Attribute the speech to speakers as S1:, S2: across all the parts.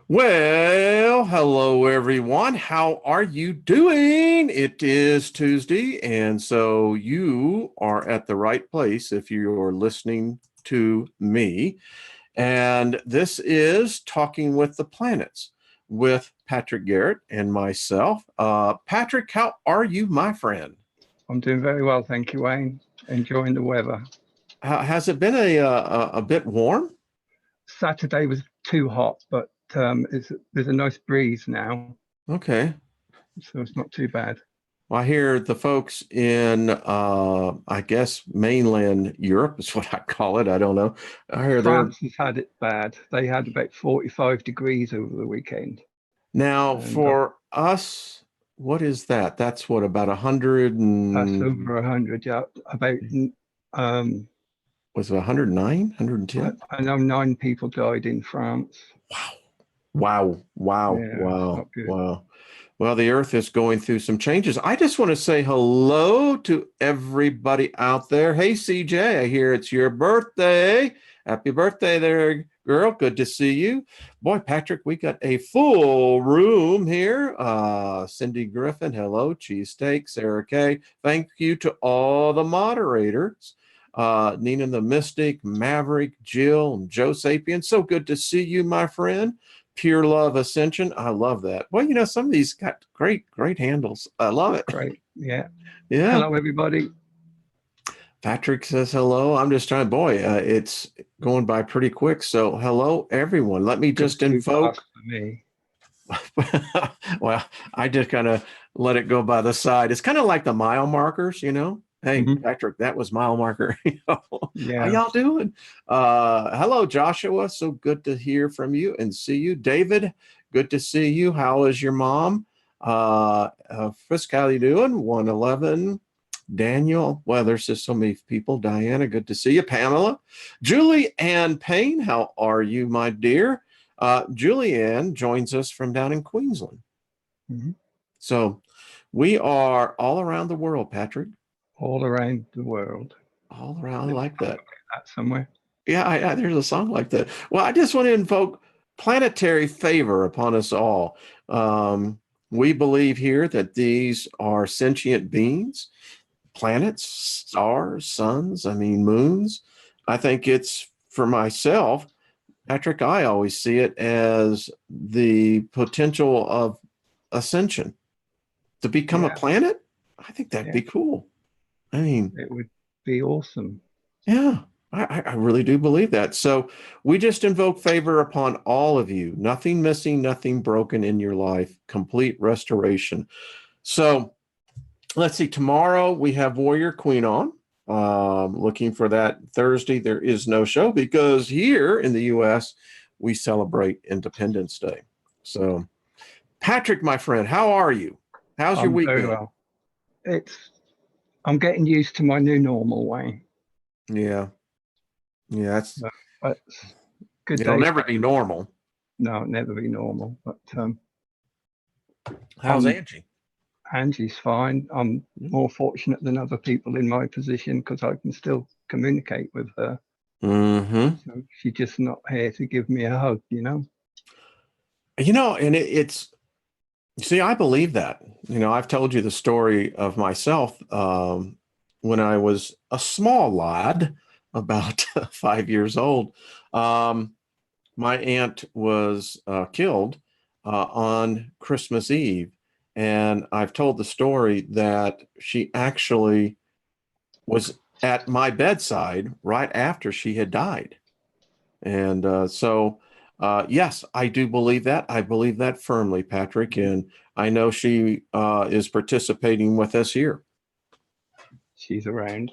S1: Well, hello everyone. How are you doing? It is Tuesday, and so you are at the right place if you're listening to me. And this is Talking with the Planets with Patrick Garratt and myself. Patrick, how are you, my friend?
S2: I'm doing very well, thank you, Wayne. Enjoying the weather.
S1: Has it been a bit warm?
S2: Saturday was too hot, but there's a nice breeze now,
S1: Okay.
S2: so it's not too bad.
S1: Well, I hear the folks in, I guess, mainland Europe is what I call it. I don't know. I hear they're
S2: France has had it bad. They had about 45 degrees over the weekend,
S1: now
S2: and
S1: for us. What is that? That's what, about 100
S2: that's
S1: and
S2: over 100. Yeah, about um,
S1: was it 109, 110?
S2: I know 9 people died in France.
S1: Wow. Wow. Wow.
S2: Yeah, it's
S1: Wow.
S2: not good.
S1: Wow. Well, the earth is going through some changes. I just want to say hello to everybody out there. Hey, CJ, I hear it's your birthday. Happy birthday there, girl. Good to see you. Boy, Patrick, we got a full room here. Cindy Griffin, hello. Cheesesteak, Sarah K. Thank you to all the moderators. Nina the Mystic, Maverick, Jill, and Joe Sapien. So good to see you, my friend. Pure Love Ascension. I love that. Well, some of these got great handles. I love it.
S2: Great. Yeah.
S1: Yeah.
S2: Hello, everybody.
S1: Patrick says hello. I'm just trying, boy, it's going by pretty quick. So hello, everyone. Let me
S2: Gone
S1: just
S2: too
S1: invoke.
S2: fast for me.
S1: Well, I just kind of let it go by the side. It's kind of like the mile markers. Hey,
S2: Mhm.
S1: Patrick, that was mile marker. How
S2: Yeah.
S1: y'all doing? Hello, Joshua. So good to hear from you and see you. David, good to see you. How is your mom? Frisk, how you doing? 111. Daniel, well, there's just so many people. Diana, good to see you. Pamela, Julie Ann Payne, how are you, my dear? Julianne joins us from down in Queensland.
S2: Mhm.
S1: So we are all around the world, Patrick.
S2: All around the world.
S1: All around. I
S2: There's
S1: like
S2: a song
S1: that.
S2: like that somewhere.
S1: Yeah, there's a song like that. Well, I just want to invoke planetary favor upon us all. We believe here that these are sentient beings, planets, stars, suns, moons. I think it's for myself, Patrick, I always see it as the potential of ascension to become a
S2: Yeah,
S1: planet. I think that'd
S2: yeah,
S1: be cool. I mean,
S2: it would be awesome.
S1: yeah, I really do believe that. So we just invoke favor upon all of you. Nothing missing, nothing broken in your life, complete restoration. So let's see. Tomorrow we have Warrior Queen on. Looking for that. Thursday there is no show because here in the U.S. we celebrate Independence Day. So, Patrick, my friend, how are you? How's your
S2: I'm
S1: week
S2: very
S1: been?
S2: well. It's I'm getting used to my new normal, Wayne.
S1: Yeah, yeah.
S2: It's good
S1: It'll
S2: days.
S1: never be normal.
S2: No, never be normal. But
S1: How's
S2: I'm
S1: Angie?
S2: Angie's fine. I'm more fortunate than other people in my position because I can still communicate with her.
S1: Mm-hmm.
S2: So she's just not here to give me a hug.
S1: And it's see, I believe that. I've told you the story of myself when I was a small lad, about 5 years old. Um, my aunt was killed on Christmas Eve. And I've told the story that she actually was at my bedside right after she had died. And yes, I do believe that. I believe that firmly, Patrick. And I know she is participating with us here.
S2: She's around.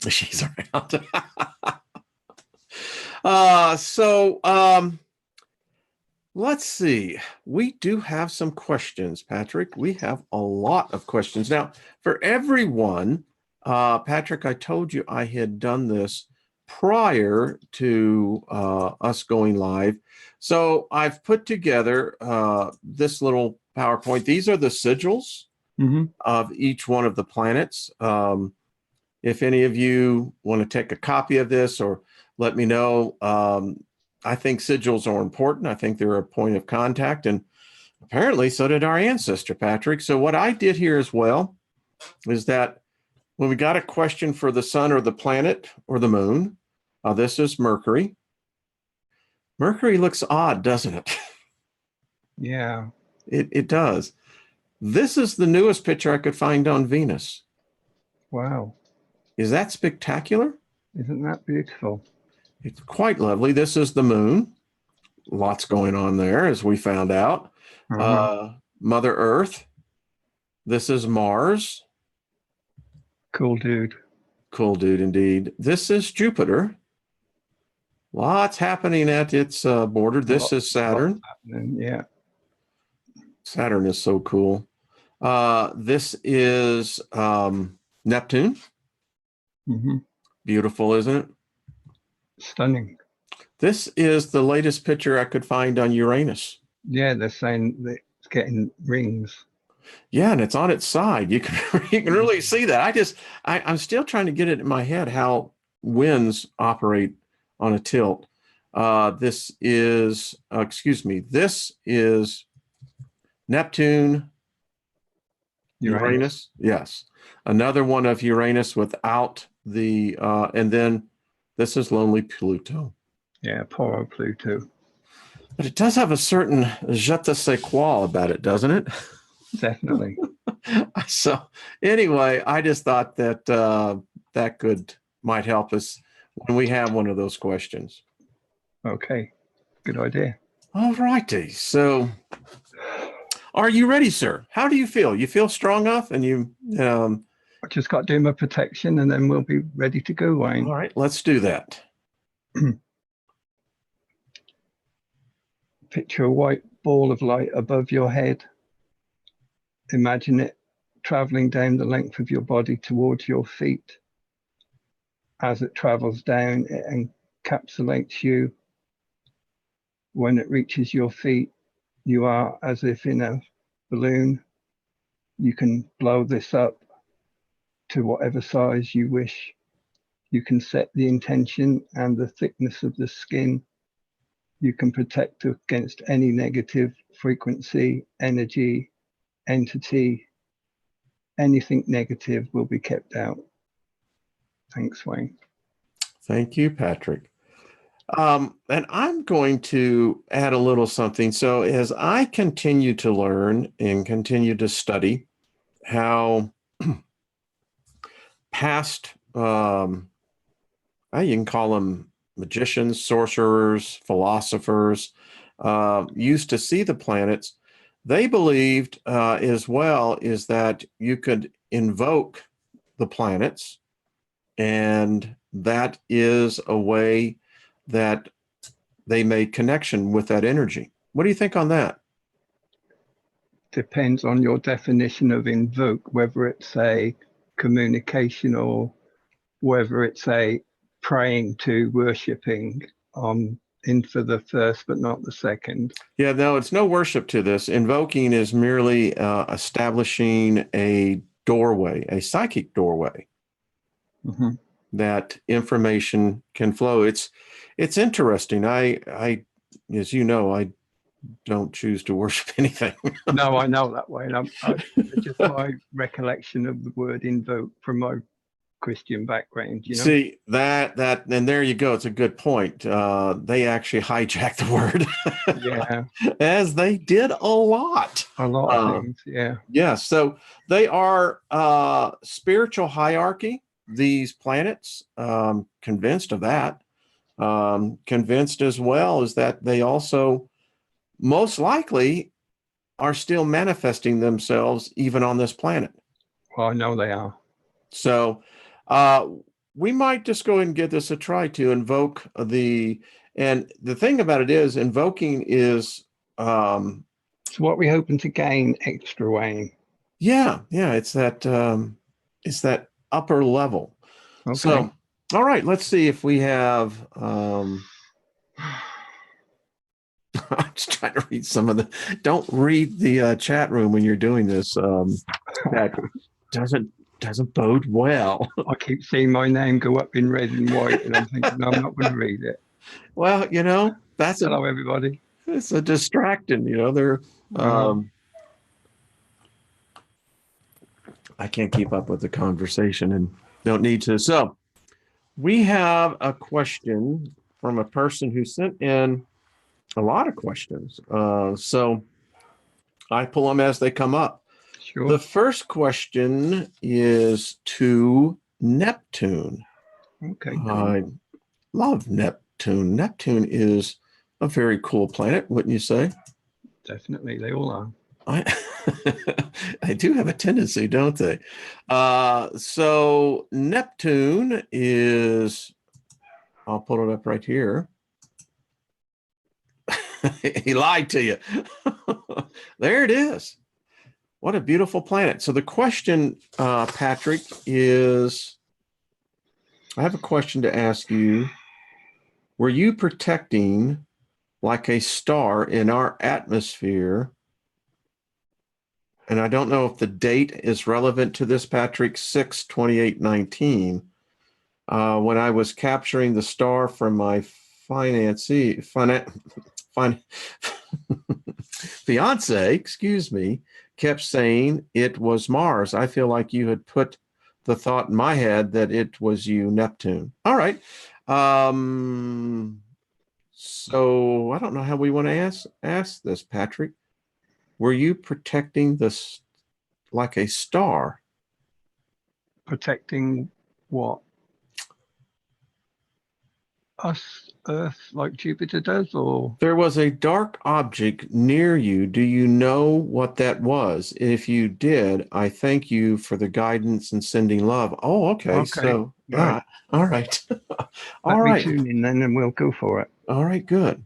S1: She's around. So let's see. We do have some questions, Patrick. We have a lot of questions. Now, for everyone, Patrick, I told you I had done this prior to us going live. So I've put together this little PowerPoint. These are the sigils
S2: Mm-hmm.
S1: of each one of the planets. If any of you want to take a copy of this or let me know, I think sigils are important. I think they're a point of contact, and apparently so did our ancestor, Patrick. So what I did here as well is that when we got a question for the sun or the planet or the moon, this is Mercury. Mercury looks odd, doesn't it?
S2: Yeah.
S1: It does. This is the newest picture I could find on Venus.
S2: Wow.
S1: Is that spectacular?
S2: Isn't that beautiful?
S1: It's quite lovely. This is the moon. Lots going on there, as we found out. Mother Earth. This is Mars.
S2: Cool dude.
S1: Cool dude indeed. This is Jupiter. Lots happening at its border. This is Saturn.
S2: Yeah.
S1: Saturn is so cool. This is Neptune. Beautiful, isn't it?
S2: Stunning.
S1: This is the latest picture I could find on Uranus.
S2: Yeah, they're saying that it's getting rings.
S1: Yeah, and it's on its side. You can really see that. I'm still trying to get it in my head how winds operate on a tilt. This is Neptune, Uranus. Yes, another one of Uranus without the, and then this is lonely Pluto.
S2: Yeah, poor old Pluto.
S1: But it does have a certain je ne sais quoi about it, doesn't it?
S2: Definitely.
S1: So anyway, I just thought that that might help us when we have one of those questions.
S2: Okay, good idea.
S1: All righty. So are you ready, sir? How do you feel? You feel strong enough? And you
S2: I just got to do my protection and then we'll be ready to go, Wayne.
S1: All right, let's do that.
S2: Picture a white ball of light above your head. Imagine it traveling down the length of your body towards your feet. As it travels down, it encapsulates you. When it reaches your feet, you are as if in a balloon. You can blow this up to whatever size you wish. You can set the intention and the thickness of the skin. You can protect against any negative frequency, energy, entity. Anything negative will be kept out. Thanks, Wayne.
S1: Thank you, Patrick. And I'm going to add a little something. So as I continue to learn and continue to study how past, you can call them magicians, sorcerers, philosophers, used to see the planets, they believed as well is that you could invoke the planets, and that is a way that they made connection with that energy. What do you think on that?
S2: Depends on your definition of invoke, whether it's a communication or whether it's a praying to, worshipping in for the first but not the second.
S1: Yeah, no, it's no worship to this. Invoking is merely establishing a doorway, a psychic doorway, that information can flow. It's interesting. I as you know, I don't choose to worship anything.
S2: No, I know that way. And just my recollection of the word invoke from my Christian background, you know.
S1: See, that and there you go. It's a good point. They actually hijacked the word.
S2: Yeah.
S1: As they did a lot
S2: of things. Yeah.
S1: Yeah. So they are spiritual hierarchy, these planets, convinced of that. Convinced as well is that they also most likely are still manifesting themselves even on this planet.
S2: Well, I know they are.
S1: So we might just go ahead and give this a try to invoke and the thing about it is invoking is
S2: so what we're hoping to gain extra, Wayne.
S1: Yeah, it's that upper level. Okay. So all right, let's see if we have I'm just trying to read some of the don't read the chat room when you're doing this. That doesn't bode well.
S2: I keep seeing my name go up in red and white, and I'm thinking, no, I'm not going to read it.
S1: Well, you know, That's
S2: Hello, everybody.
S1: it's a distraction, you know. They're I can't keep up with the conversation and don't need to. So we have a question from a person who sent in a lot of questions. So I pull them as they come up.
S2: Sure.
S1: The first question is to Neptune.
S2: Okay, cool.
S1: I love Neptune. Neptune is a very cool planet, wouldn't you say?
S2: Definitely, they all are.
S1: I do have a tendency, don't they? So Neptune is, I'll pull it up right here. He lied to you. There it is. What a beautiful planet. So the question, Patrick, is, I have a question to ask you. Were you protecting like a star in our atmosphere? And I don't know if the date is relevant to this, Patrick, 6/28/19. When I was capturing the star from my fiance, excuse me, kept saying it was Mars. I feel like you had put the thought in my head that it was you, Neptune. All right. So I don't know how we want to ask this, Patrick. Were you protecting this like a star?
S2: Protecting what? Us, Earth, like Jupiter does, or?
S1: There was a dark object near you. Do you know what that was? If you did, I thank you for the guidance and sending love. Oh, okay. So,
S2: right.
S1: All right. All
S2: Let me
S1: right.
S2: tune in then and we'll go for it.
S1: All right, good.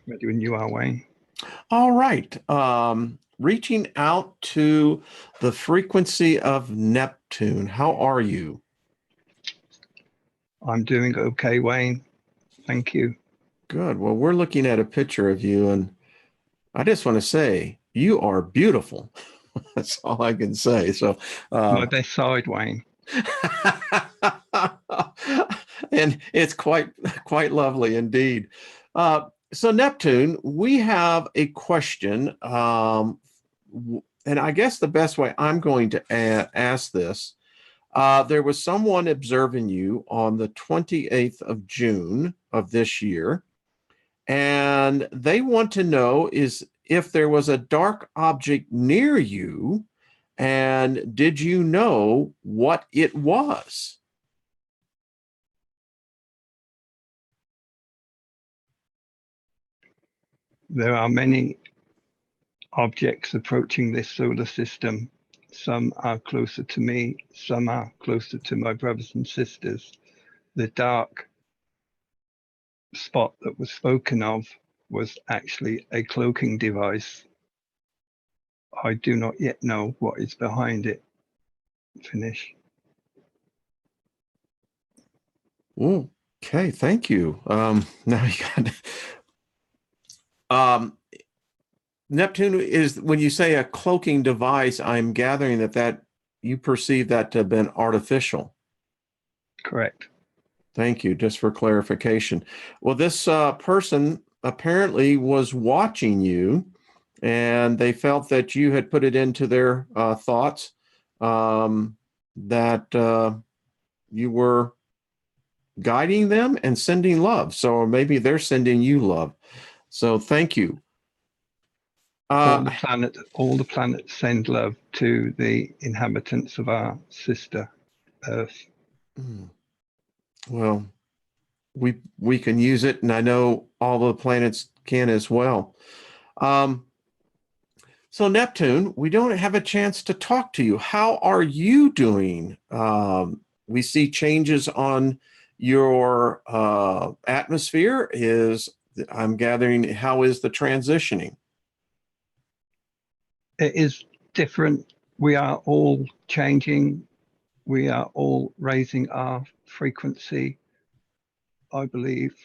S2: Ready when you are, Wayne.
S1: All right. Reaching out to the frequency of Neptune. How are you?
S2: I'm doing okay, Wayne. Thank you.
S1: Good. Well, we're looking at a picture of you, and I just want to say you are beautiful. That's all I can say. So,
S2: My best side, Wayne.
S1: and it's quite lovely indeed. So Neptune, we have a question, and I guess the best way I'm going to ask this. There was someone observing you on the 28th of June of this year, and they want to know is if there was a dark object near you, and did you know what it was?
S2: There are many objects approaching this solar system. Some are closer to me, some are closer to my brothers and sisters. The dark spot that was spoken of was actually a cloaking device. I do not yet know what is behind it. Finish.
S1: Okay, thank you. Now you got Neptune is when you say a cloaking device, I'm gathering that you perceive that to have been artificial.
S2: Correct.
S1: Thank you. Just for clarification. Well, this person apparently was watching you, and they felt that you had put it into their thoughts that you were guiding them and sending love. So maybe they're sending you love. So thank you.
S2: All the planets send love to the inhabitants of our sister Earth.
S1: Well, we can use it, and I know all the planets can as well. So Neptune, we don't have a chance to talk to you. How are you doing? We see changes on your atmosphere. I'm gathering, how is the transitioning?
S2: It is different. We are all changing. We are all raising our frequency. I believe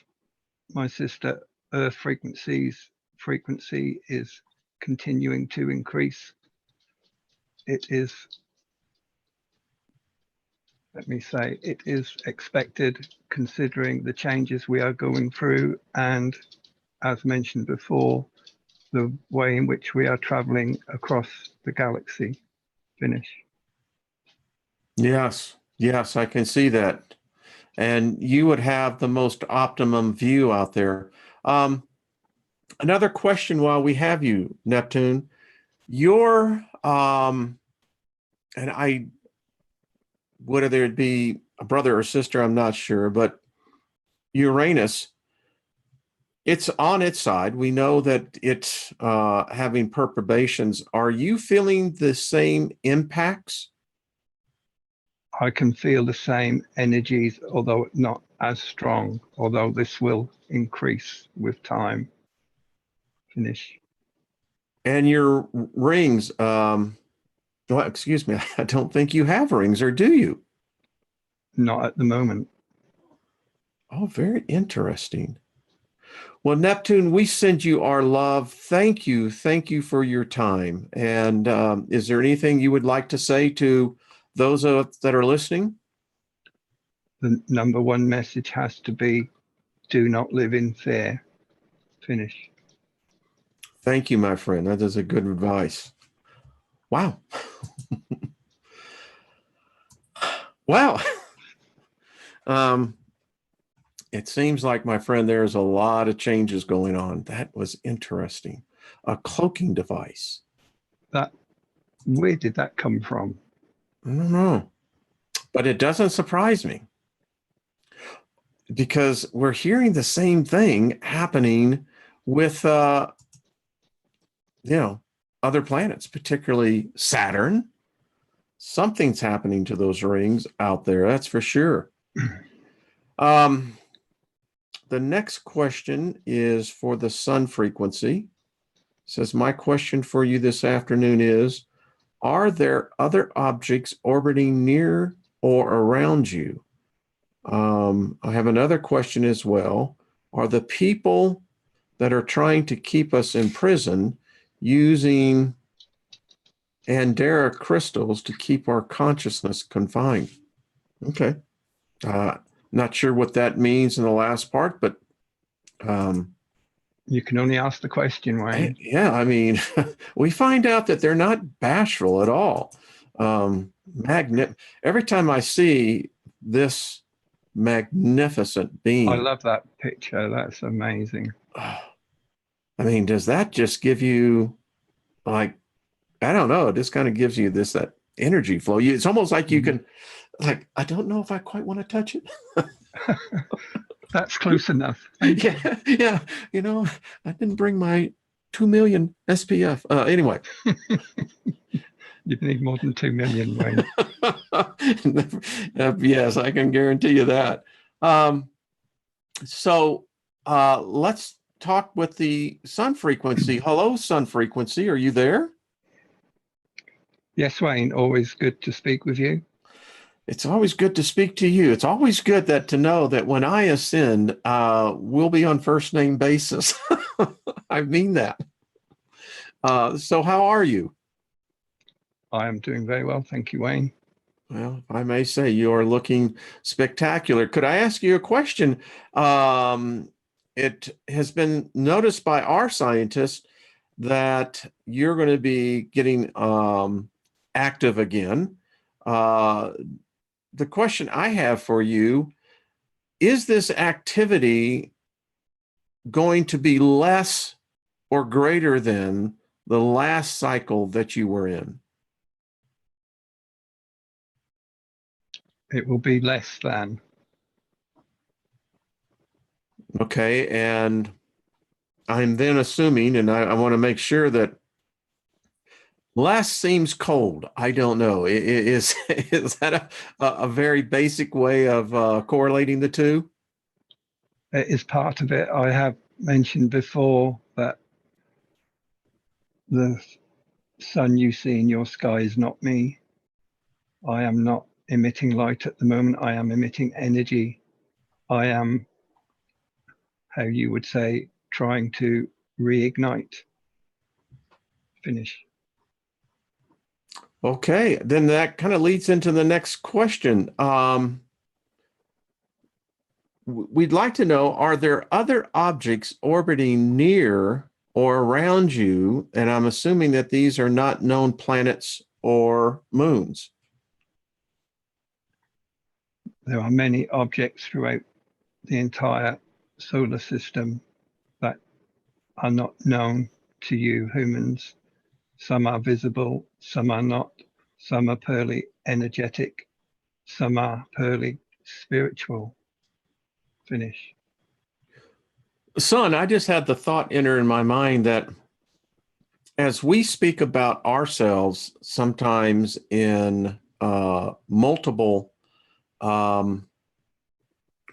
S2: my sister Earth frequency is continuing to increase. It is let me say, it is expected considering the changes we are going through and, as mentioned before, the way in which we are traveling across the galaxy. Finish.
S1: Yes, yes, I can see that. And you would have the most optimum view out there. Um, Another question while we have you, Neptune. Your and I whether it be a brother or sister, I'm not sure, but Uranus, it's on its side. We know that it's having perturbations. Are you feeling the same impacts?
S2: I can feel the same energies, although not as strong, although this will increase with time. Finish.
S1: And your rings, well, excuse me, I don't think you have rings, or do you?
S2: Not at the moment.
S1: Oh, very interesting. Well, Neptune, we send you our love. Thank you. Thank you for your time. And is there anything you would like to say to those that are listening?
S2: The number one message has to be, do not live in fear. Finish.
S1: Thank you, my friend. That is a good advice. Wow. Wow. um, it seems like, my friend, there's a lot of changes going on. That was interesting. A cloaking device.
S2: Where did that come from?
S1: I don't know, but it doesn't surprise me because we're hearing the same thing happening with, other planets, particularly Saturn. Something's happening to those rings out there. That's for sure. Um, the next question is for the sun frequency. It says, my question for you this afternoon is, are there other objects orbiting near or around you? I have another question as well. Are the people that are trying to keep us in prison using Andera crystals to keep our consciousness confined? Okay. Not sure what that means in the last part, but
S2: You can only ask the question, Wayne.
S1: yeah, I mean, we find out that they're not bashful at all. Every time I see this magnificent being,
S2: I love that picture. That's amazing.
S1: I mean, does that just give you, like, I don't know, it just kind of gives you that energy flow. It's almost like you can, like, I don't know if I quite want to touch it.
S2: That's close enough.
S1: Yeah, yeah. I didn't bring my 2 million SPF. Anyway.
S2: You need more than 2 million, Wayne.
S1: Yes, I can guarantee you that. So let's talk with the sun frequency. Hello, sun frequency. Are you there?
S2: Yes, Wayne. Always good to speak with you.
S1: It's always good to speak to you. It's always good to know that when I ascend, we'll be on first name basis. I mean that. So how are you?
S2: I am doing very well. Thank you, Wayne.
S1: Well, if I may say, you are looking spectacular. Could I ask you a question? It has been noticed by our scientists that you're going to be getting active again. The question I have for you, is this activity going to be less or greater than the last cycle that you were in?
S2: It will be less than.
S1: Okay, and I'm then assuming, and I want to make sure that less seems cold. I don't know. Is that a very basic way of correlating the two?
S2: It is part of it. I have mentioned before that the sun you see in your sky is not me. I am not emitting light at the moment. I am emitting energy. I am, how you would say, trying to reignite. Finish.
S1: Okay, then that kind of leads into the next question. We'd like to know, are there other objects orbiting near or around you? And I'm assuming that these are not known planets or moons.
S2: There are many objects throughout the entire solar system that are not known to you humans. Some are visible, some are not. Some are purely energetic, some are purely spiritual. Finish.
S1: Son, I just had the thought enter in my mind that as we speak about ourselves, sometimes in multiple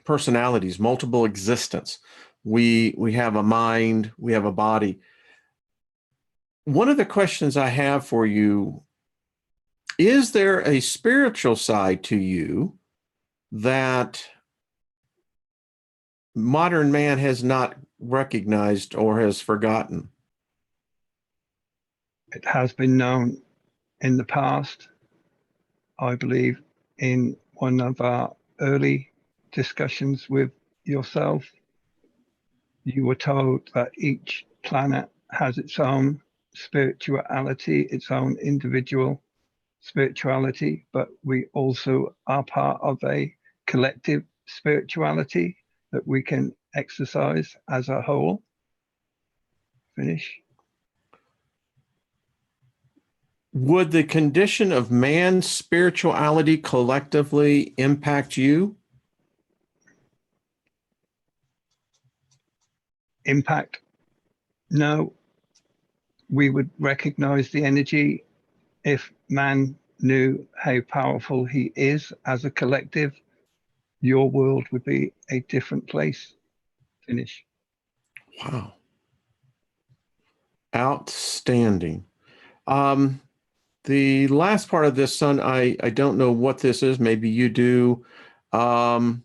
S1: personalities, multiple existence, we have a mind, we have a body. One of the questions I have for you, is there a spiritual side to you that modern man has not recognized or has forgotten?
S2: It has been known in the past. I believe in one of our early discussions with yourself, you were told that each planet has its own spirituality, its own individual spirituality, but we also are part of a collective spirituality that we can exercise as a whole. Finish.
S1: Would the condition of man's spirituality collectively impact you?
S2: Impact? No. We would recognize the energy if man knew how powerful he is as a collective. Your world would be a different place. Finish.
S1: Wow. Outstanding. The last part of this, son, I don't know what this is. Maybe you do. It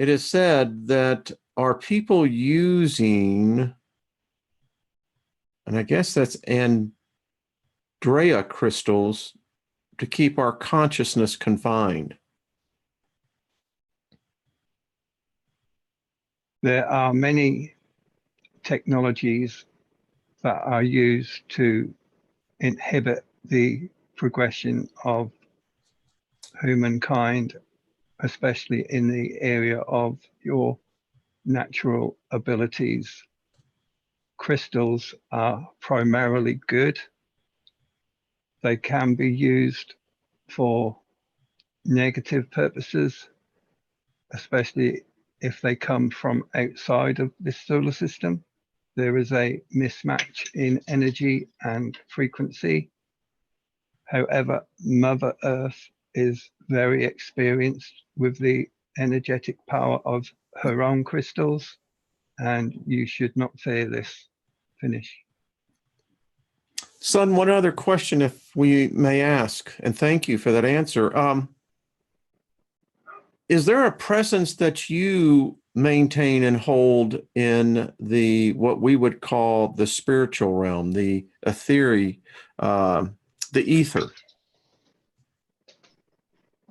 S1: is said that are people using, and I guess that's Andrea crystals to keep our consciousness confined?
S2: There are many technologies that are used to inhibit the progression of humankind, especially in the area of your natural abilities. Crystals are primarily good. They can be used for negative purposes, especially if they come from outside of this solar system. There is a mismatch in energy and frequency. However, Mother Earth is very experienced with the energetic power of her own crystals, and you should not fear this. Finish.
S1: Son, one other question, if we may ask, and thank you for that answer. Is there a presence that you maintain and hold in the what we would call the spiritual realm, the ethereal, the ether?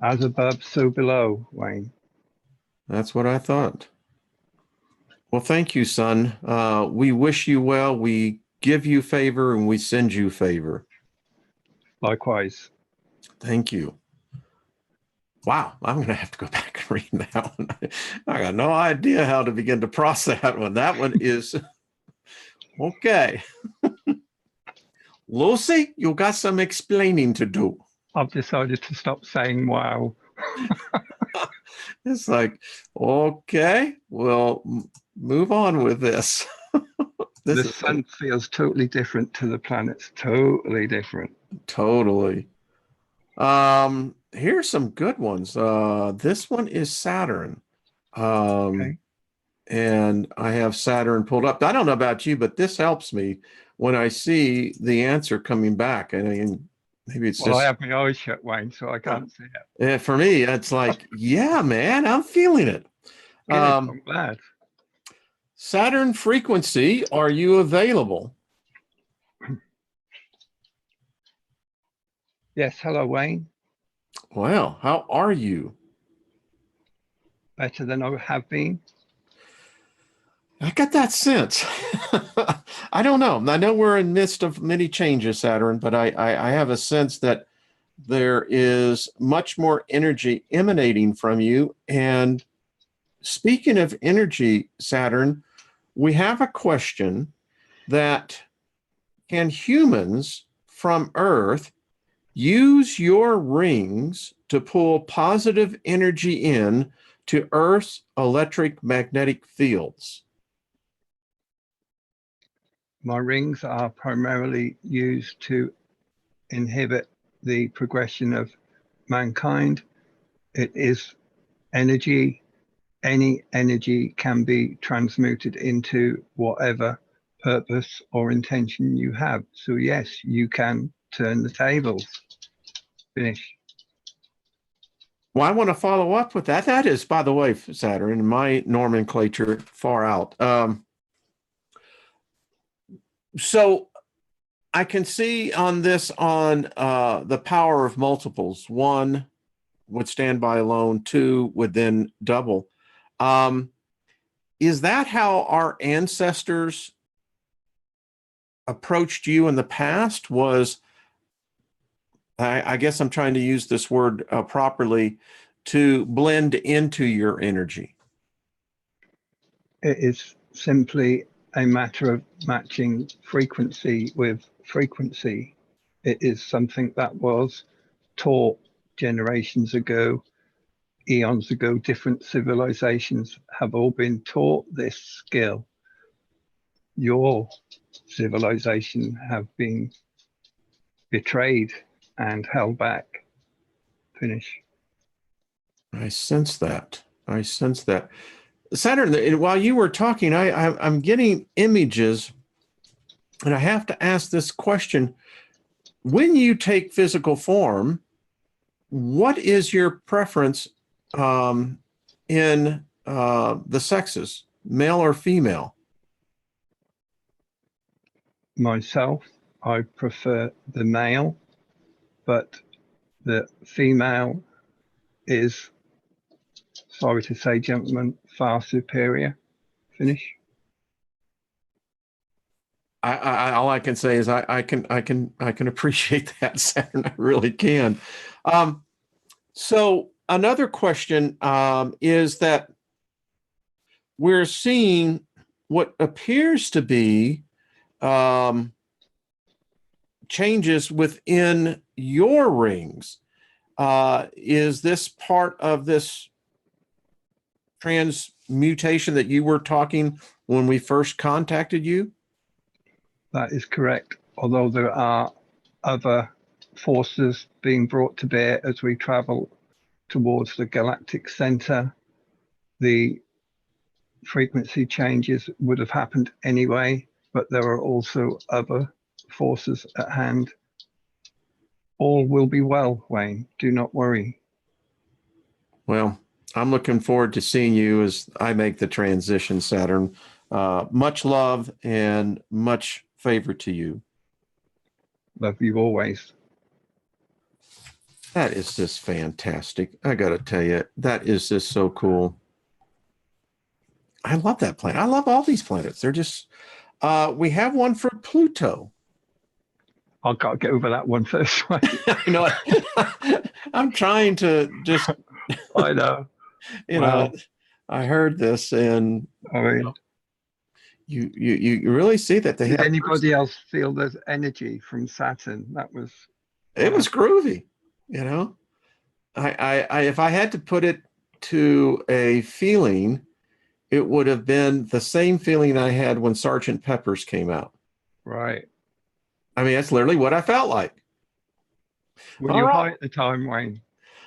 S2: As above, so below, Wayne.
S1: That's what I thought. Well, thank you, son. We wish you well. We give you favor and we send you favor.
S2: Likewise.
S1: Thank you. Wow, I'm going to have to go back and read that one. I got no idea how to begin to process that one. That one is okay. Lucy, you got some explaining to do.
S2: I've decided to stop saying wow.
S1: It's like, okay, well, move on with this.
S2: The sun feels totally different to the planets, totally different.
S1: Totally. Here's some good ones. This one is Saturn.
S2: Okay.
S1: And I have Saturn pulled up. I don't know about you, but this helps me when I see the answer coming back. I mean, maybe it's
S2: Well, I
S1: just
S2: have my eyes shut, Wayne, so I can't see it.
S1: for me, it's like, yeah, man, I'm feeling it.
S2: Good, I'm glad.
S1: Saturn frequency, are you available?
S2: Yes, hello, Wayne.
S1: Well, how are you?
S2: Better than I have been.
S1: I got that sense. I don't know. I know we're in midst of many changes, Saturn, but I have a sense that there is much more energy emanating from you. And speaking of energy, Saturn, we have a question that can humans from Earth use your rings to pull positive energy in to Earth's electric magnetic fields?
S2: My rings are primarily used to inhibit the progression of mankind. It is energy. Any energy can be transmuted into whatever purpose or intention you have. So yes, you can turn the tables. Finish.
S1: Well, I want to follow up with that. That is, by the way, Saturn, in my nomenclature, far out. So I can see on this on the power of multiples. One would stand by alone, two would then double. Um, is that how our ancestors approached you in the past? Was I guess I'm trying to use this word properly to blend into your energy.
S2: It is simply a matter of matching frequency with frequency. It is something that was taught generations ago, eons ago. Different civilizations have all been taught this skill. Your civilization have been betrayed and held back. Finish.
S1: I sense that. I sense that. Saturn, while you were talking, I'm getting images, and I have to ask this question. When you take physical form, what is your preference in the sexes, male or female?
S2: Myself, I prefer the male, but the female is, sorry to say, gentlemen, far superior. Finish.
S1: All I can say is I can appreciate that, Saturn. I really can. So another question is that we're seeing what appears to be um, changes within your rings. Is this part of this transmutation that you were talking when we first contacted you?
S2: That is correct. Although there are other forces being brought to bear as we travel towards the galactic center, the frequency changes would have happened anyway, but there are also other forces at hand. All will be well, Wayne. Do not worry.
S1: Well, I'm looking forward to seeing you as I make the transition, Saturn. Much love and much favor to you.
S2: Love you always.
S1: That is just fantastic. I got to tell you, that is just so cool. I love that planet. I love all these planets. They're just, we have one for Pluto.
S2: I've got to get over that one first.
S1: I know. I'm trying to just,
S2: I know.
S1: you
S2: Wow.
S1: know, I heard this and
S2: I mean,
S1: you really see that they
S2: did
S1: have,
S2: anybody else feel there's energy from Saturn? That was,
S1: it was groovy, you know. If I had to put it to a feeling, it would have been the same feeling I had when Sergeant Pepper's came out.
S2: right.
S1: I mean, that's literally what I felt like.
S2: Were
S1: All
S2: you
S1: right.
S2: high at the time, Wayne?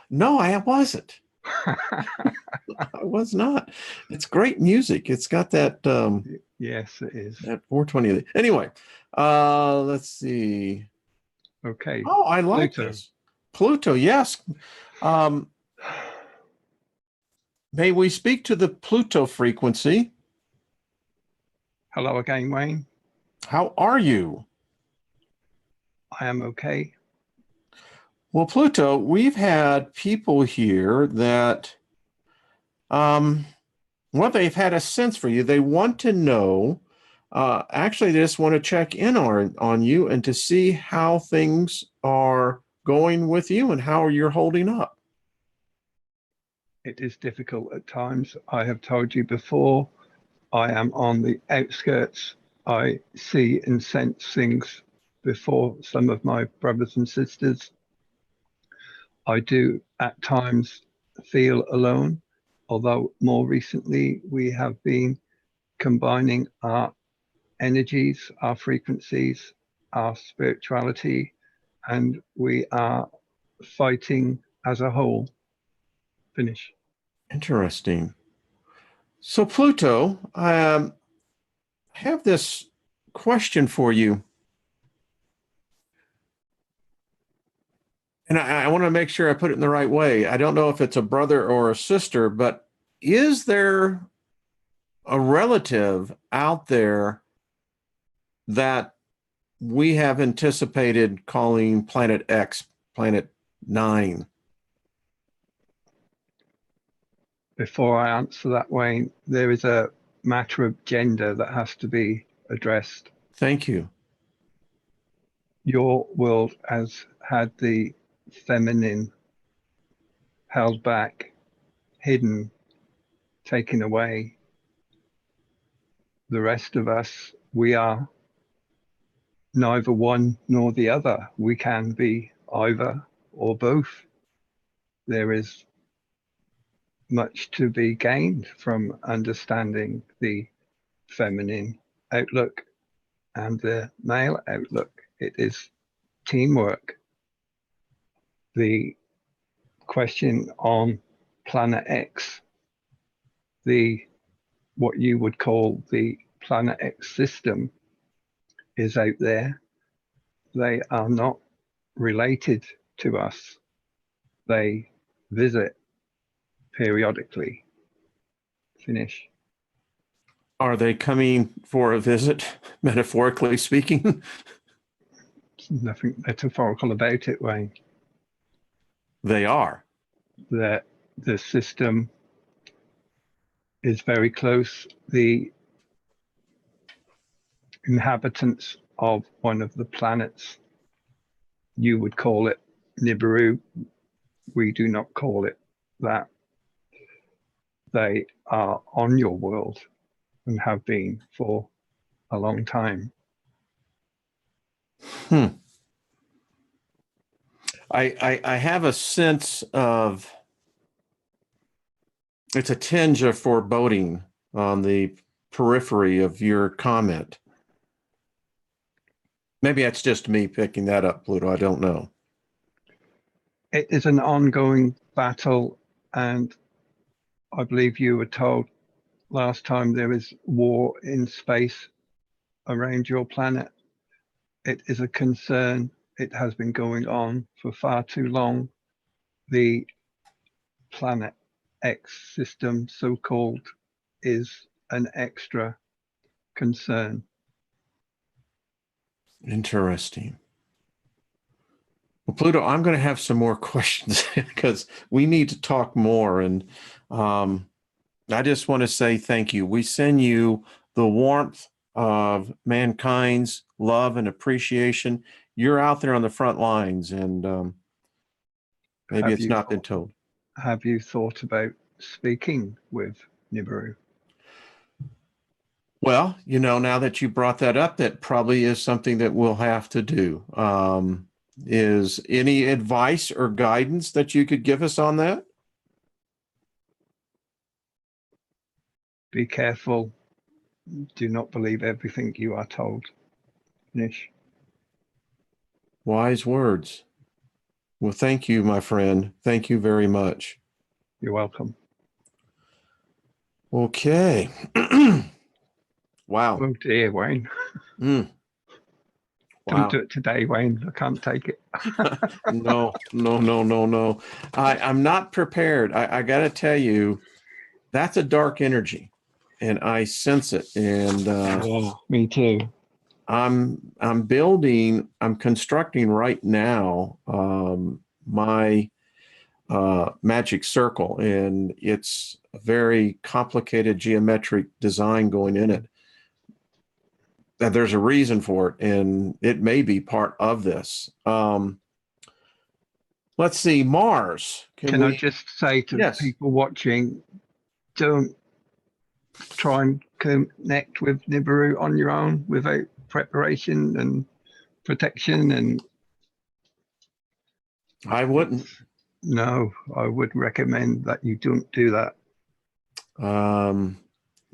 S1: No, I wasn't. I was not. It's great music. It's got that
S2: Yes, it is.
S1: that 420. Anyway, let's see.
S2: Okay.
S1: Oh, I like
S2: Pluto.
S1: this. Pluto, yes. Um, may we speak to the Pluto frequency?
S2: Hello again, Wayne.
S1: How are you?
S2: I am okay.
S1: Well, Pluto, we've had people here that, well, they've had a sense for you. They want to know, actually, they just want to check in on you and to see how things are going with you and how you're holding up.
S2: It is difficult at times. I have told you before, I am on the outskirts. I see and sense things before some of my brothers and sisters. I do at times feel alone, although more recently we have been combining our energies, our frequencies, our spirituality, and we are fighting as a whole. Finish.
S1: Interesting. So, Pluto, I have this question for you. And I want to make sure I put it in the right way. I don't know if it's a brother or a sister, but is there a relative out there that we have anticipated calling Planet X, Planet 9?
S2: Before I answer that, Wayne, there is a matter of gender that has to be addressed.
S1: Thank you.
S2: Your world has had the feminine held back, hidden, taken away. The rest of us, we are neither one nor the other. We can be either or both. There is much to be gained from understanding the feminine outlook and the male outlook. It is teamwork. The question on Planet X, what you would call the Planet X system, is out there. They are not related to us. They visit periodically. Finish.
S1: Are they coming for a visit, metaphorically speaking?
S2: There's nothing metaphorical about it, Wayne.
S1: They are.
S2: The system is very close. The inhabitants of one of the planets, you would call it Nibiru. We do not call it that. They are on your world and have been for a long time.
S1: I have a sense of, it's a tinge of foreboding on the periphery of your comment. Maybe that's just me picking that up, Pluto. I don't know.
S2: It is an ongoing battle, and I believe you were told last time there is war in space around your planet. It is a concern. It has been going on for far too long. The Planet X system, so-called, is an extra concern.
S1: Interesting. Well, Pluto, I'm going to have some more questions because we need to talk more. And I just want to say thank you. We send you the warmth of mankind's love and appreciation. You're out there on the front lines, and maybe it's not been told.
S2: Have you thought about speaking with Nibiru?
S1: Well, now that you brought that up, that probably is something that we'll have to do. Is any advice or guidance that you could give us on that?
S2: Be careful. Do not believe everything you are told. Nish.
S1: Wise words. Well, thank you, my friend. Thank you very much.
S2: You're welcome.
S1: Okay. Wow.
S2: Oh dear, Wayne.
S1: Wow.
S2: Don't do it today, Wayne. I can't take it.
S1: No. I'm not prepared. I got to tell you, that's a dark energy, and I sense it. And
S2: yeah, me too.
S1: I'm constructing right now my magic circle, and it's a very complicated geometric design going in it. And there's a reason for it, and it may be part of this. Let's see, Mars.
S2: Can I just say to
S1: Yes.
S2: people watching, don't try and connect with Nibiru on your own without preparation and protection. And
S1: I wouldn't.
S2: No, I would recommend that you don't do that.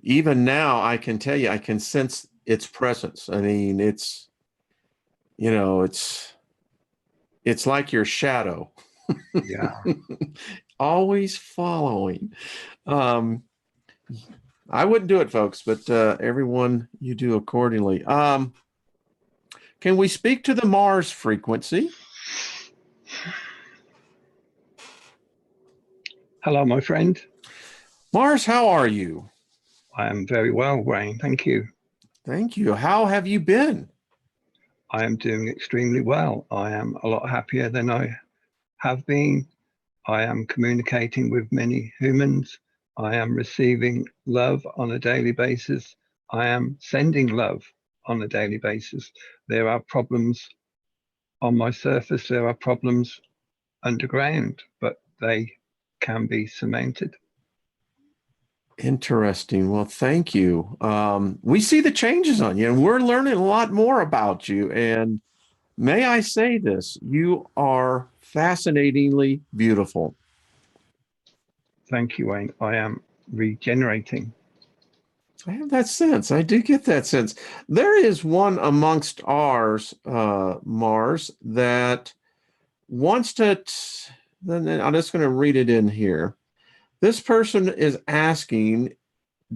S1: Even now, I can tell you, I can sense its presence. I mean, it's, you know, it's like your shadow.
S2: Yeah.
S1: Always following. I wouldn't do it, folks, but everyone, you do accordingly. Can we speak to the Mars frequency?
S2: Hello, my friend.
S1: Mars, how are you?
S2: I am very well, Wayne. Thank you.
S1: Thank you. How have you been?
S2: I am doing extremely well. I am a lot happier than I have been. I am communicating with many humans. I am receiving love on a daily basis. I am sending love on a daily basis. There are problems on my surface. There are problems underground, but they can be surmounted.
S1: Interesting. Well, thank you. We see the changes on you, and we're learning a lot more about you. And may I say this, you are fascinatingly beautiful.
S2: Thank you, Wayne. I am regenerating.
S1: I have that sense. I do get that sense. There is one amongst ours, Mars, that wants to, then I'm just going to read it in here. This person is asking,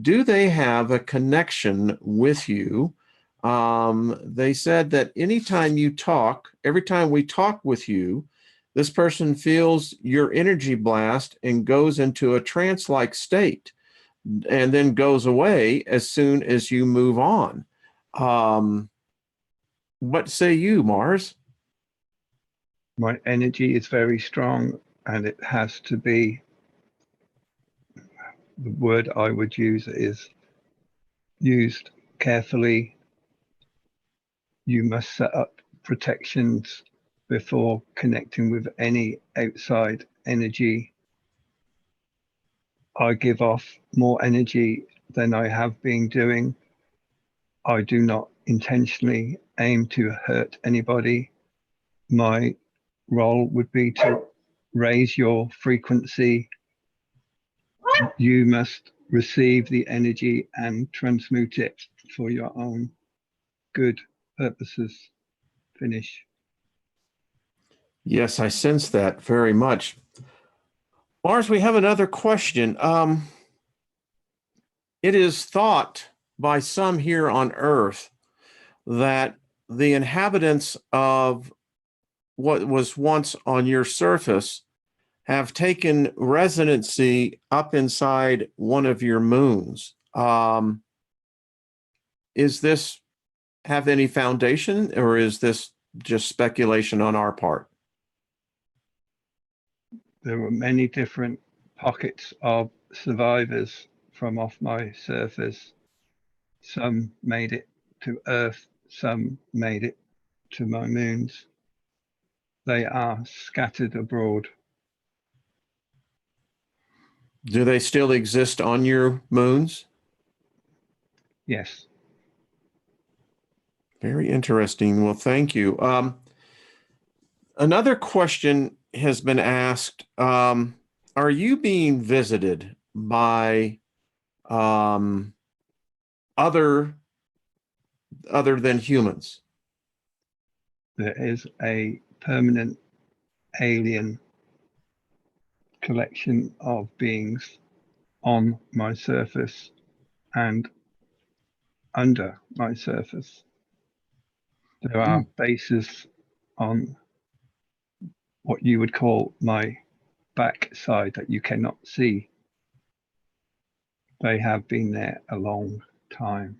S1: do they have a connection with you? They said that anytime you talk, every time we talk with you, this person feels your energy blast and goes into a trance-like state, and then goes away as soon as you move on. What say you, Mars?
S2: My energy is very strong, and it has to be, the word I would use is used carefully. You must set up protections before connecting with any outside energy. I give off more energy than I have been doing. I do not intentionally aim to hurt anybody. My role would be to raise your frequency. You must receive the energy and transmute it for your own good purposes. Finish.
S1: Yes, I sense that very much. Mars, we have another question. It is thought by some here on Earth that the inhabitants of what was once on your surface have taken residency up inside one of your moons. Is this have any foundation, or is this just speculation on our part?
S2: There were many different pockets of survivors from off my surface. Some made it to Earth, some made it to my moons. They are scattered abroad.
S1: Do they still exist on your moons?
S2: Yes.
S1: Very interesting. Well, thank you. Another question has been asked. Are you being visited by other than humans?
S2: There is a permanent alien collection of beings on my surface and under my surface. There are bases on what you would call my backside that you cannot see. They have been there a long time.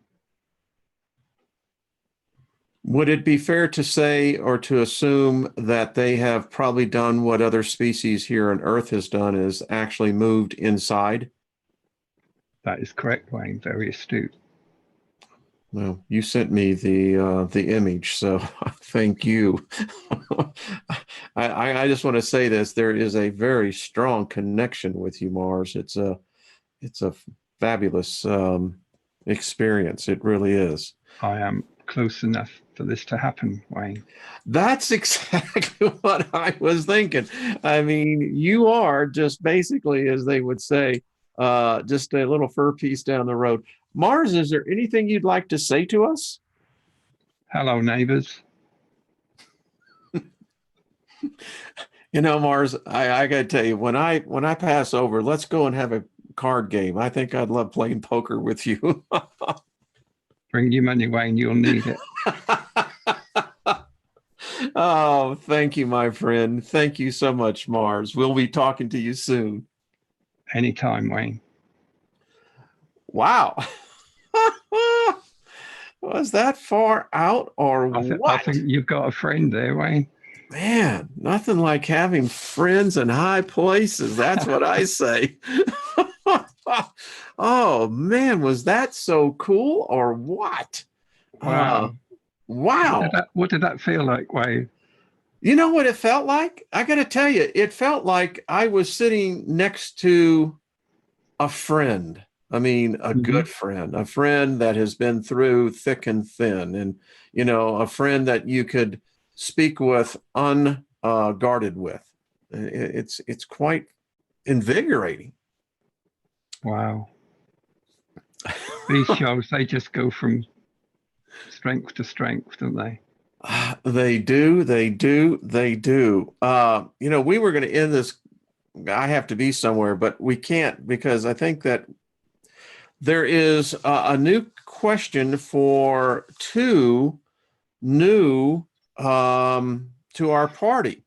S1: Would it be fair to say or to assume that they have probably done what other species here on Earth has done, is actually moved inside?
S2: That is correct, Wayne. Very astute.
S1: Well, you sent me the image, so thank you. I just want to say this: there is a very strong connection with you, Mars. It's a fabulous experience. It really is.
S2: I am close enough for this to happen, Wayne.
S1: That's exactly what I was thinking. I mean, you are just basically, as they would say, just a little fur piece down the road. Mars, is there anything you'd like to say to us?
S2: Hello, neighbors.
S1: You know, Mars, I got to tell you, when I pass over, let's go and have a card game. I think I'd love playing poker with you.
S2: Bring your money, Wayne. You'll need it.
S1: Oh, thank you, my friend. Thank you so much, Mars. We'll be talking to you soon.
S2: Anytime, Wayne.
S1: Wow. Was that far out or
S2: I
S1: what?
S2: think you've got a friend there, Wayne.
S1: Man, nothing like having friends in high places. That's what I say. Oh, man, was that so cool or what?
S2: Wow.
S1: Wow.
S2: What did that feel like, Wayne?
S1: You know what it felt like? I got to tell you, it felt like I was sitting next to a friend. I mean, a good friend, a friend that has been through thick and thin, and, you know, a friend that you could speak with unguarded with. It's quite invigorating.
S2: Wow. These shows, they just go from strength to strength, don't they?
S1: They do, they do, they do. You know, we were going to end this. I have to be somewhere, but we can't, because I think that there is a new question for two new to our party.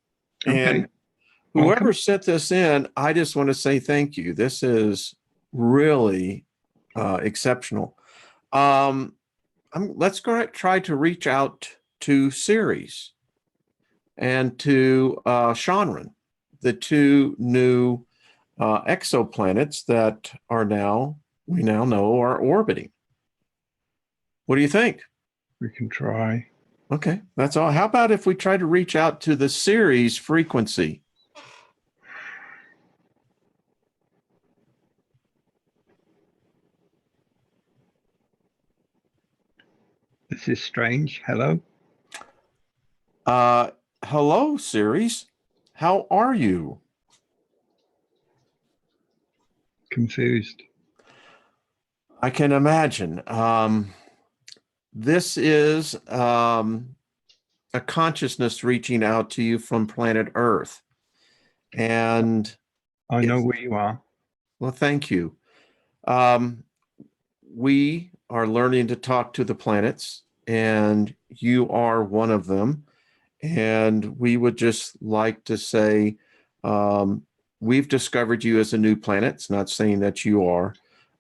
S2: Okay.
S1: And whoever
S2: Welcome.
S1: sent this in, I just want to say thank you. This is really exceptional. Let's go try to reach out to Ceres and to Shanran, the two new exoplanets that we now know are orbiting. What do you think?
S2: We can try.
S1: Okay, that's all. How about if we try to reach out to the Ceres frequency?
S2: This is strange. Hello.
S1: Hello, Ceres. How are you?
S2: Confused.
S1: I can imagine. This is a consciousness reaching out to you from planet Earth. And
S2: I know where you are.
S1: well, thank you. We are learning to talk to the planets, and you are one of them. And we would just like to say, we've discovered you as a new planet. It's not saying that you are,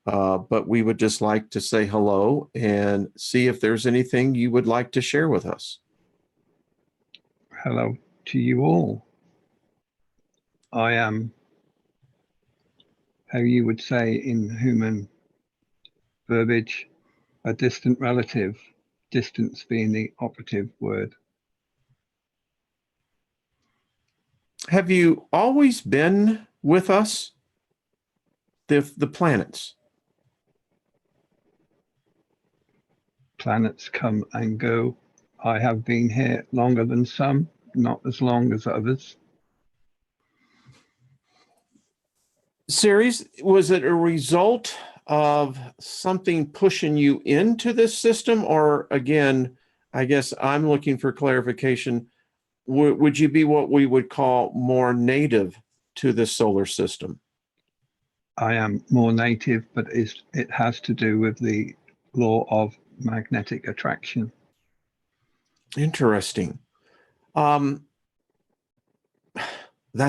S1: but we would just like to say hello and see if there's anything you would like to share with us.
S2: Hello to you all. I am, how you would say in human verbiage, a distant relative, distance being the operative word.
S1: Have you always been with us, the planets?
S2: Planets come and go. I have been here longer than some, not as long as others.
S1: Ceres, was it a result of something pushing you into this system? Or again, I guess I'm looking for clarification. Would you be what we would call more native to the solar system?
S2: I am more native, but it has to do with the law of magnetic attraction.
S1: Interesting. That's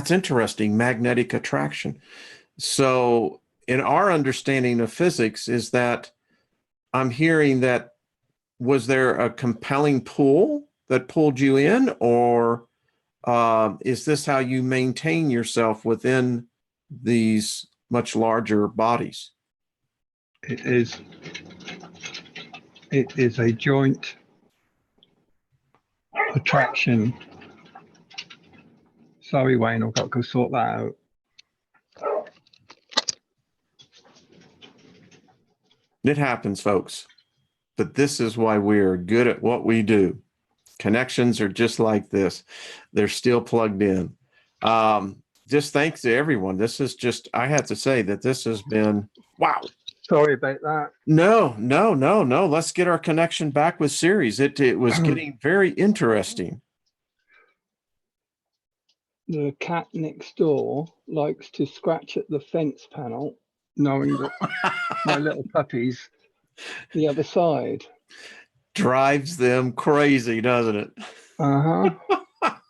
S1: interesting, magnetic attraction. So in our understanding of physics is that I'm hearing that was there a compelling pull that pulled you in, or is this how you maintain yourself within these much larger bodies?
S2: It is a joint attraction. Sorry, Wayne, I've got to go sort that out.
S1: It happens, folks. But this is why we're good at what we do. Connections are just like this. They're still plugged in. Just thanks to everyone. This is just, I have to say that this has been, wow.
S2: Sorry about that.
S1: No. Let's get our connection back with Ceres. It was getting very interesting.
S2: The cat next door likes to scratch at the fence panel, knowing that my little puppy's the other side.
S1: Drives them crazy, doesn't it?
S2: Uh-huh.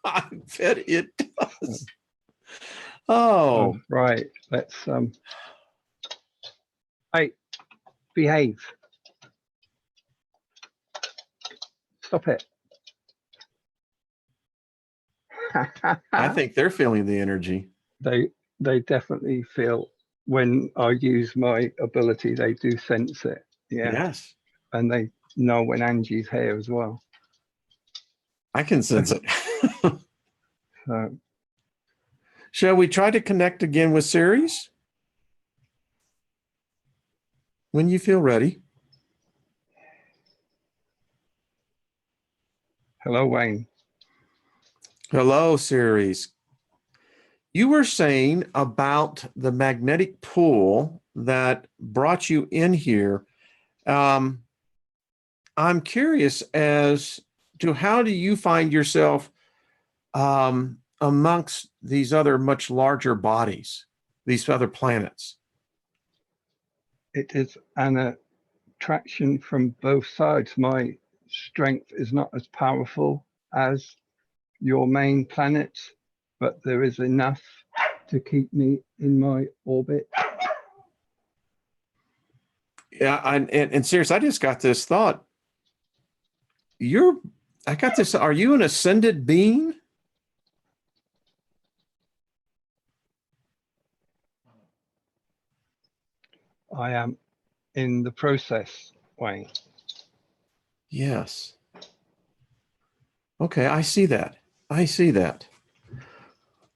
S1: I bet it does. Oh,
S2: right. Let's hey, behave. Stop it.
S1: I think they're feeling the energy.
S2: They definitely feel when I use my ability, they do sense it. Yeah.
S1: Yes.
S2: And they know when Angie's here as well.
S1: I can sense it.
S2: So,
S1: shall we try to connect again with Ceres? When you feel ready.
S2: hello, Wayne.
S1: Hello, Ceres. You were saying about the magnetic pull that brought you in here. I'm curious as to how do you find yourself amongst these other much larger bodies, these other planets?
S2: It is an attraction from both sides. My strength is not as powerful as your main planets, but there is enough to keep me in my orbit.
S1: Yeah, and Ceres, I just got this thought. Are you an ascended being?
S2: I am in the process, Wayne.
S1: Yes. Okay, I see that.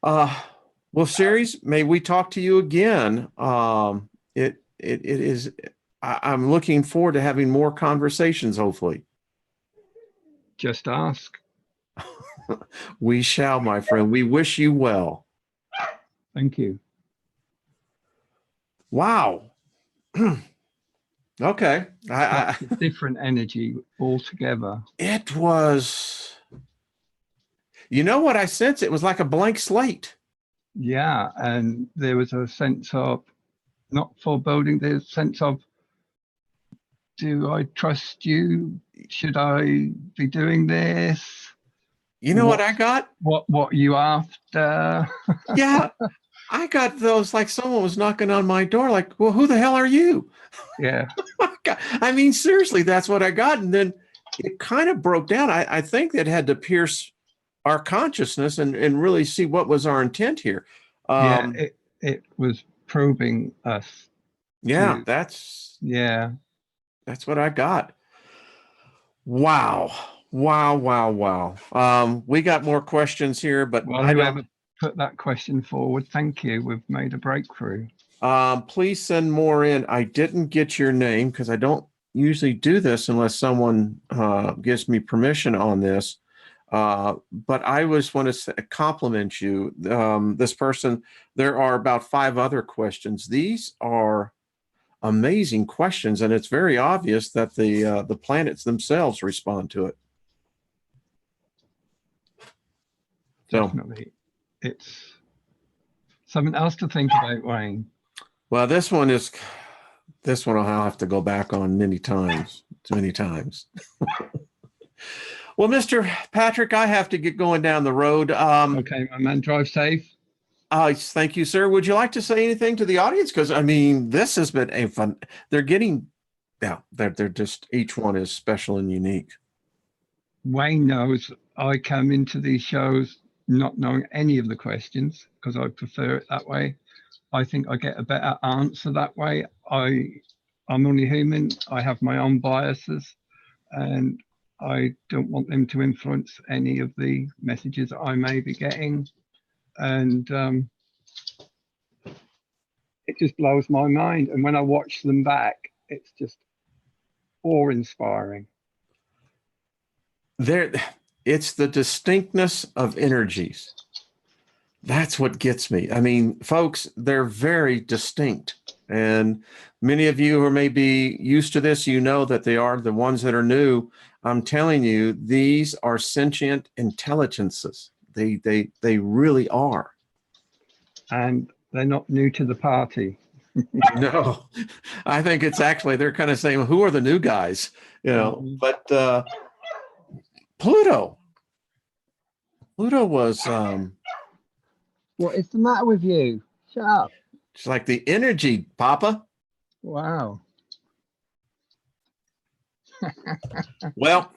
S1: Well, Ceres, may we talk to you again? It is. I'm looking forward to having more conversations. Hopefully,
S2: Just ask.
S1: we shall, my friend. We wish you well.
S2: Thank you.
S1: Wow. Okay.
S2: A different energy altogether.
S1: It was. You know what I sense? It was like a blank slate.
S2: Yeah, and there was a sense of not foreboding. There's a sense of, do I trust you? Should I be doing this?
S1: You know what I got?
S2: What you after?
S1: Yeah, I got those like someone was knocking on my door. Like, well, who the hell are you?
S2: Yeah.
S1: I mean, seriously, that's what I got. And then it kind of broke down. I think that had to pierce our consciousness and really see what was our intent here.
S2: Yeah, it was probing us.
S1: Yeah, that's what I got. Wow. We got more questions here, but
S2: well, whoever put that question forward, thank you. We've made a breakthrough.
S1: Please send more in. I didn't get your name because I don't usually do this unless someone gives me permission on this. But I just want to compliment you. This person, there are about 5 other questions. These are amazing questions, and it's very obvious that the planets themselves respond to it.
S2: Definitely. It's something else to think about, Wayne.
S1: Well, this one I'll have to go back on many times. Well, Mr. Patrick, I have to get going down the road.
S2: Okay, my man, drive safe.
S1: Thank you, sir. Would you like to say anything to the audience? Because I mean, this has been a fun. They're getting yeah, they're just, each one is special and unique.
S2: Wayne knows I come into these shows not knowing any of the questions because I prefer it that way. I think I get a better answer that way. I'm only human. I have my own biases, and I don't want them to influence any of the messages I may be getting. And it just blows my mind. And when I watch them back, it's just awe-inspiring.
S1: It's the distinctness of energies. That's what gets me. I mean, folks, they're very distinct. And many of you who may be used to this, you know that they are. The ones that are new, I'm telling you, these are sentient intelligences. They really are.
S2: And they're not new to the party.
S1: No, I think it's actually, they're kind of saying, who are the new guys? You know, but Pluto was
S2: What is the matter with you? Shut up.
S1: it's like the energy, Papa.
S2: Wow.
S1: Well,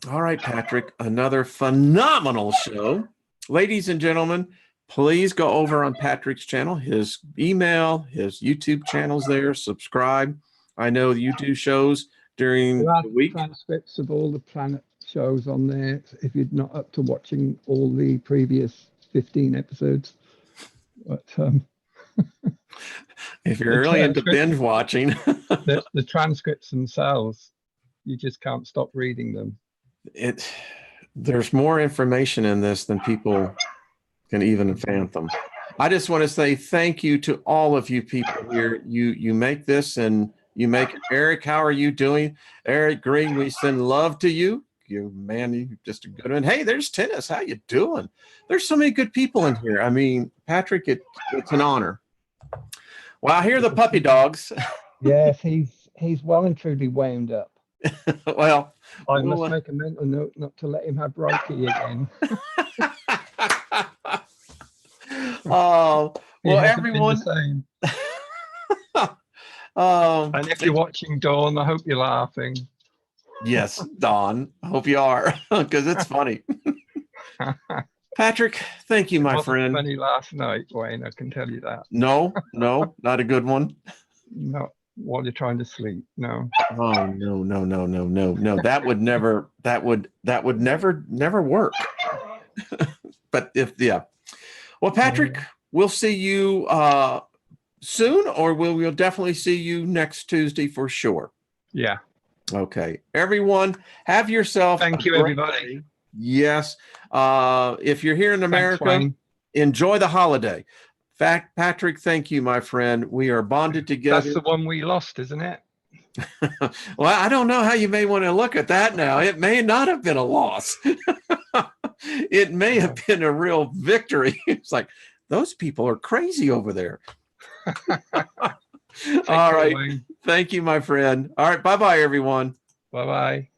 S1: all right, Patrick, another phenomenal show. Ladies and gentlemen, please go over on Patrick's channel, his email, his YouTube channel's there, subscribe. I know you do shows during the week.
S2: Transcripts of all the planet shows on there if you're not up to watching all the previous 15 episodes. But
S1: if you're really into binge watching,
S2: the transcripts themselves, you just can't stop reading them.
S1: There's more information in this than people can even fathom. I just want to say thank you to all of you people here. You make this and you make it. Eric, how are you doing? Eric Green, we send love to you. You just a good one. Hey, there's Tennis. How you doing? There's so many good people in here. I mean, Patrick, it's an honor. Well, I hear the puppy dogs.
S2: Yes, he's well and truly wound up.
S1: Well,
S2: I must make a mental note not to let him have Reiki again.
S1: Oh, well, everyone.
S2: And if you're watching, Dawn, I hope you're laughing.
S1: Yes, Dawn. I hope you are, because it's funny. Patrick, thank you, my friend.
S2: Funny last night, Wayne. I can tell you that.
S1: No, not a good one.
S2: Not while you're trying to sleep. No.
S1: Oh no. That would never. That would never work. But well, Patrick, we'll see you soon, or we'll definitely see you next Tuesday for sure.
S2: Yeah.
S1: Okay, everyone, have yourself.
S2: Thank you, everybody.
S1: Day. Yes. If you're here in America, enjoy the holiday. Patrick, thank you, my friend. We are bonded together.
S2: That's the one we lost, isn't it?
S1: Well, I don't know how you may want to look at that now. It may not have been a loss. It may have been a real victory. It's like, those people are crazy over there. All right. Thank you, my friend. All right. Bye-bye, everyone.
S2: Bye-bye.